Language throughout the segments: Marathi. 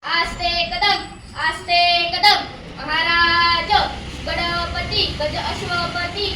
आस्ते कदम महाराज गणपती गज अश्वपती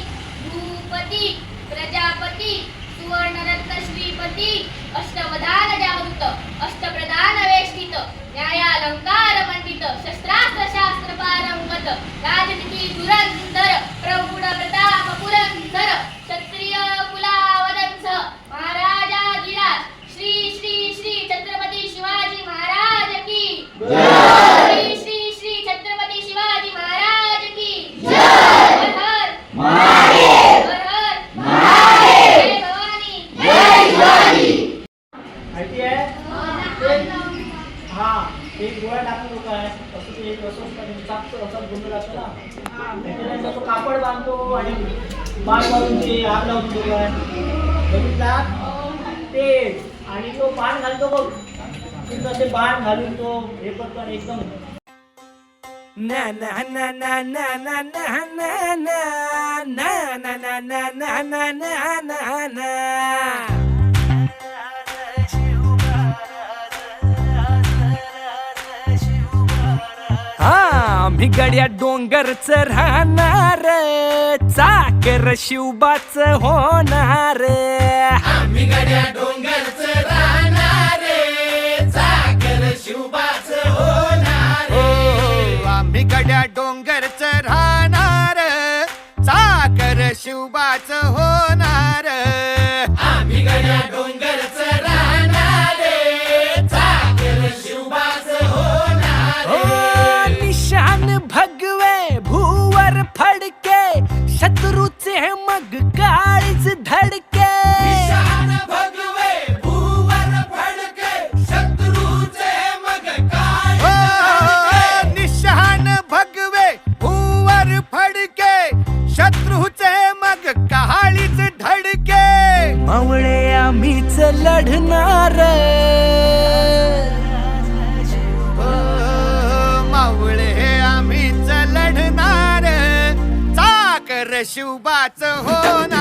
भूपती प्रजापती सुवर्णरत्न श्रीपती अष्टवधान जागृत अष्टप्रधान वेष्टित न्यायालंकार मंडित शस्त्रास्त्र शास्त्र पारंगत राजनीती धुरंधर प्रौढ प्रताप पुरंदर क्षत्रिय कुलावदंस महाराजाधिराज श्री श्री श्री छत्रपती शिवाजी महाराज की श्री श्री श्री छत्रपती शिवाजी महाराज की हर हर महादेव हर हर महादेव जय भवानी जय शिवाजी माहिती आहे हा एक गोळा टाकून लोक आहे असं ते एक असं गुंड लागतं ना त्याच्यानंतर तो कापड बांधतो आणि बाण घालून ते आग लावून देतो आहे बघितला ते आणि तो बाण घालतो बघ तसे बाण घालून तो हे करतो आणि एकदम ना ना ना ना ना ना ना ना ना ना ना ना ना ना ना ना ना ना आम्ही गड्या डोंगरच राहणार चाकर शिवबाच होणार आम्ही गड्या डोंगरच राहणार चाकर शिवबाच होणार आम्ही गड्या डोंगरच राहणार चाकर शिवबाच होणार आम्ही गड्या डोंगरच राहणार चाकर शिवबाच होणार निशान भगवे भूवर फडके शत्रूचे मग काळीज धडके निशान भगवे भूवर फडके शत्रूचे मग काय निशान भगवे भूवर फडके शत्रूचे मग काळीच धडके मावळे आम्हीच लढणार मावळे आम्हीच लढणार चाकर शिवबाच होणार